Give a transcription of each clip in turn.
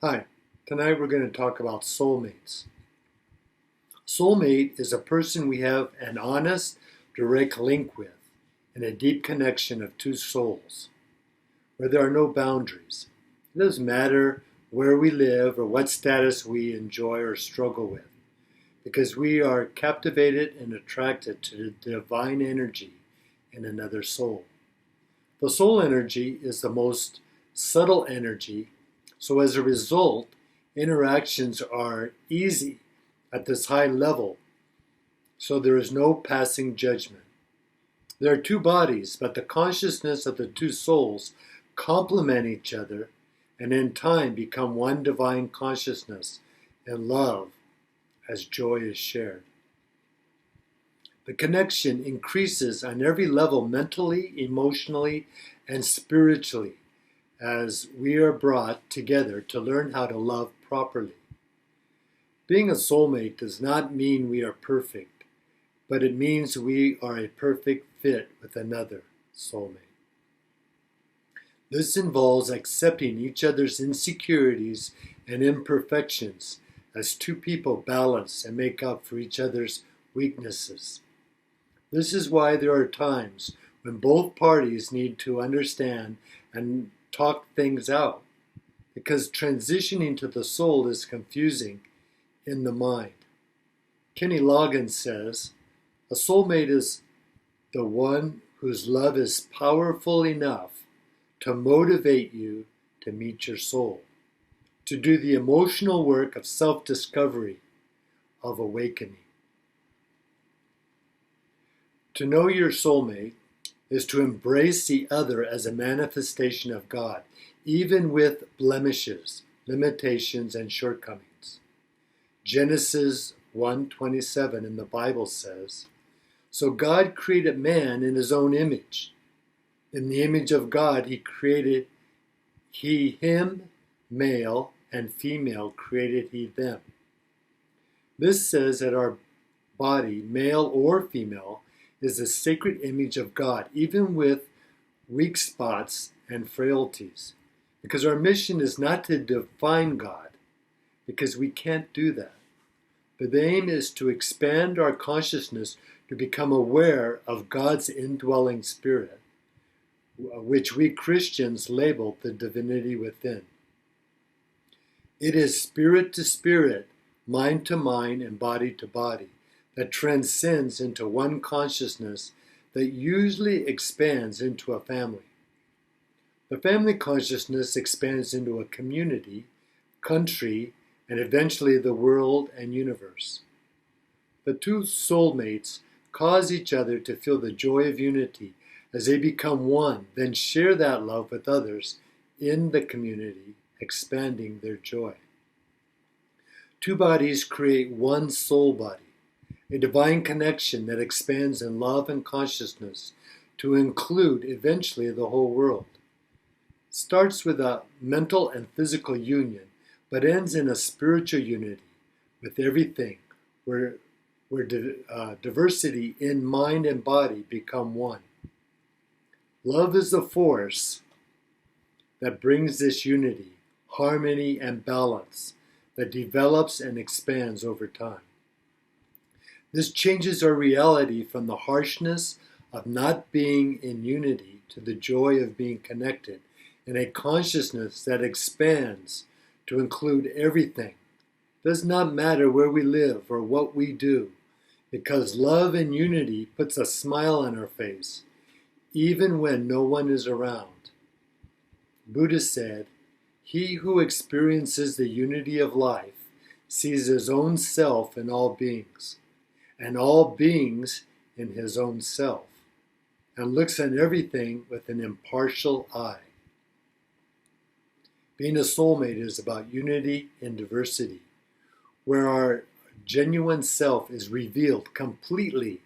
Hi, tonight we're going to talk about soulmates. Soulmate is a person we have an honest, direct link with and a deep connection of two souls, where there are no boundaries. It doesn't matter where we live or what status we enjoy or struggle with, because we are captivated and attracted to the divine energy in another soul. The soul energy is the most subtle energy, so as a result, interactions are easy at this high level, so there is no passing judgment. There are two bodies, but the consciousness of the two souls complement each other and in time become one divine consciousness and love as joy is shared. The connection increases on every level mentally, emotionally, and spiritually as we are brought together to learn how to love properly. Being a soulmate does not mean we are perfect, but it means we are a perfect fit with another soulmate. This involves accepting each other's insecurities and imperfections as two people balance and make up for each other's weaknesses. This is why there are times when both parties need to understand and talk things out, because transitioning to the soul is confusing in the mind. Kenny Loggins says, a soulmate is the one whose love is powerful enough to motivate you to meet your soul, to do the emotional work of self-discovery, of awakening. To know your soulmate is to embrace the other as a manifestation of God, even with blemishes, limitations, and shortcomings. Genesis 1:27 in the Bible says, so God created man in his own image. In the image of God he created him, male and female created he them. This says that our body, male or female, is a sacred image of God, even with weak spots and frailties. Because our mission is not to define God, because we can't do that. But the aim is to expand our consciousness to become aware of God's indwelling spirit, which we Christians label the divinity within. It is spirit to spirit, mind to mind, and body to body that transcends into one consciousness that usually expands into a family. The family consciousness expands into a community, country, and eventually the world and universe. The two soulmates cause each other to feel the joy of unity as they become one, then share that love with others in the community, expanding their joy. Two bodies create one soul body, a divine connection that expands in love and consciousness to include eventually the whole world. It starts with a mental and physical union, but ends in a spiritual unity with everything, where diversity in mind and body become one. Love is the force that brings this unity, harmony, and balance that develops and expands over time. This changes our reality from the harshness of not being in unity to the joy of being connected in a consciousness that expands to include everything. It does not matter where we live or what we do, because love and unity puts a smile on our face, even when no one is around. Buddha said, he who experiences the unity of life sees his own self in all beings, and all beings in his own self, and looks at everything with an impartial eye. Being a soulmate is about unity in diversity, where our genuine self is revealed completely,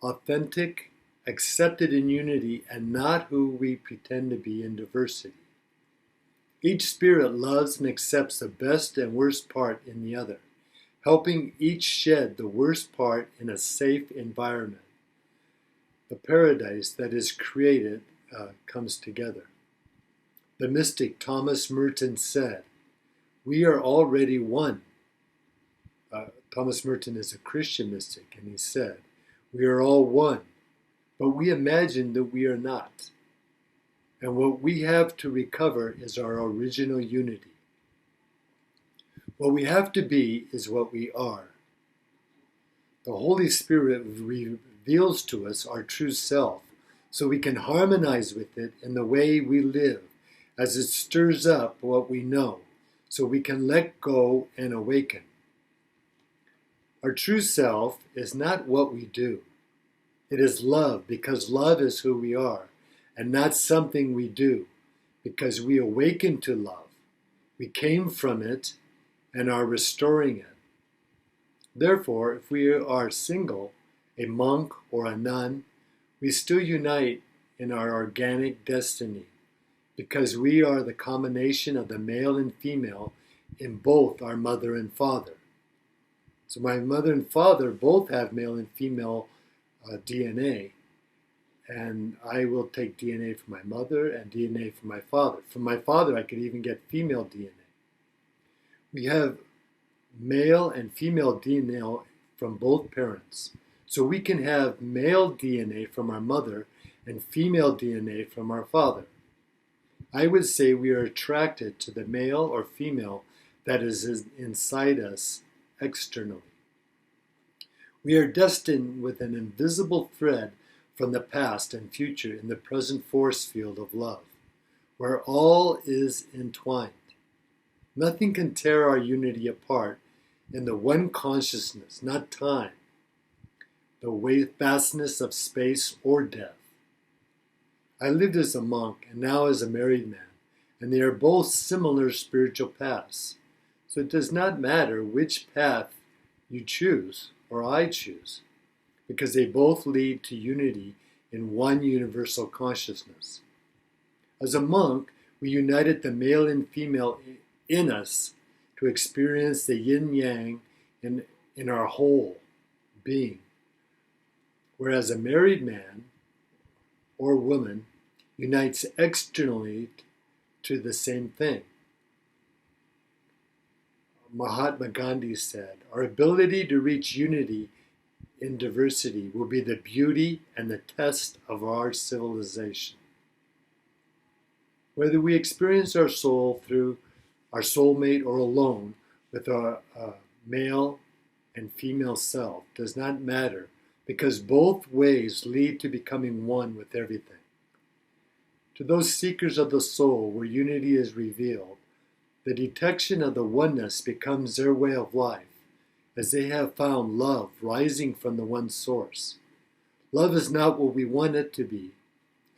authentic, accepted in unity, and not who we pretend to be in diversity. Each spirit loves and accepts the best and worst part in the other, helping each shed the worst part in a safe environment. The paradise that is created comes together. The mystic Thomas Merton said, We are already one. Thomas Merton is a Christian mystic, and he said, we are all one, but we imagine that we are not. And what we have to recover is our original unity. What we have to be is what we are. The Holy Spirit reveals to us our true self, so we can harmonize with it in the way we live, as it stirs up what we know, so we can let go and awaken. Our true self is not what we do. It is love, because love is who we are, and not something we do, because we awaken to love. We came from it and are restoring it. Therefore, if we are single, a monk or a nun, we still unite in our organic destiny, because we are the combination of the male and female in both our mother and father. So my mother and father both have male and female DNA, and I will take DNA from my mother and DNA from my father. From my father, I could even get female DNA. We have male and female DNA from both parents. So we can have male DNA from our mother and female DNA from our father. I would say we are attracted to the male or female that is inside us externally. We are destined with an invisible thread from the past and future in the present force field of love, where all is entwined. Nothing can tear our unity apart in the one consciousness, not time, the vastness of space or death. I lived as a monk and now as a married man, and they are both similar spiritual paths. So it does not matter which path you choose or I choose, because they both lead to unity in one universal consciousness. As a monk, we united the male and female in us to experience the yin-yang in our whole being. Whereas a married man or woman unites externally to the same thing. Mahatma Gandhi said, our ability to reach unity in diversity will be the beauty and the test of our civilization. Whether we experience our soul through our soulmate or alone with our male and female self does not matter, because both ways lead to becoming one with everything. To those seekers of the soul where unity is revealed, the detection of the oneness becomes their way of life, as they have found love rising from the one source. Love is not what we want it to be,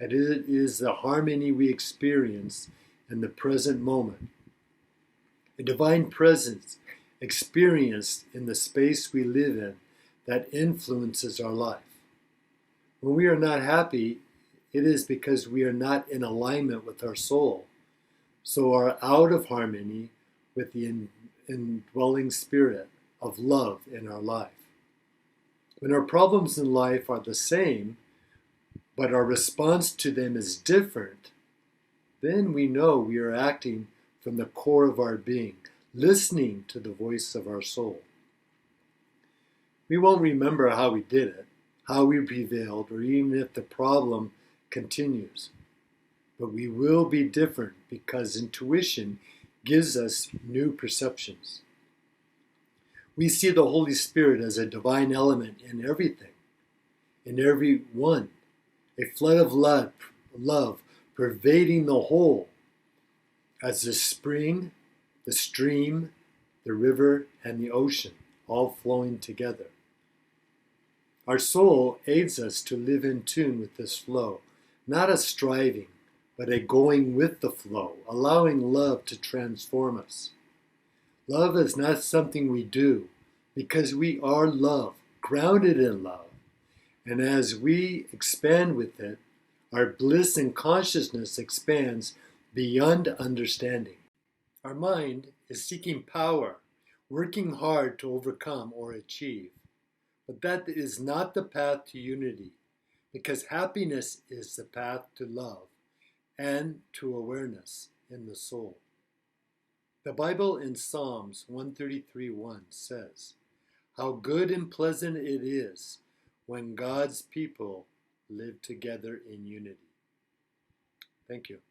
and it is the harmony we experience in the present moment. A divine presence experienced in the space we live in that influences our life. When we are not happy, it is because we are not in alignment with our soul, so are out of harmony with the indwelling spirit of love in our life. When our problems in life are the same, but our response to them is different, then we know we are acting from the core of our being, listening to the voice of our soul. We won't remember how we did it, how we prevailed, or even if the problem continues. But we will be different because intuition gives us new perceptions. We see the Holy Spirit as a divine element in everything, in every one, a flood of love pervading the whole, as the spring, the stream, the river, and the ocean, all flowing together. Our soul aids us to live in tune with this flow, not a striving, but a going with the flow, allowing love to transform us. Love is not something we do, because we are love, grounded in love. And as we expand with it, our bliss and consciousness expands beyond understanding. Our mind is seeking power, working hard to overcome or achieve. But that is not the path to unity, because happiness is the path to love and to awareness in the soul. The Bible in Psalms 133:1 says, "How good and pleasant it is when God's people live together in unity." Thank you.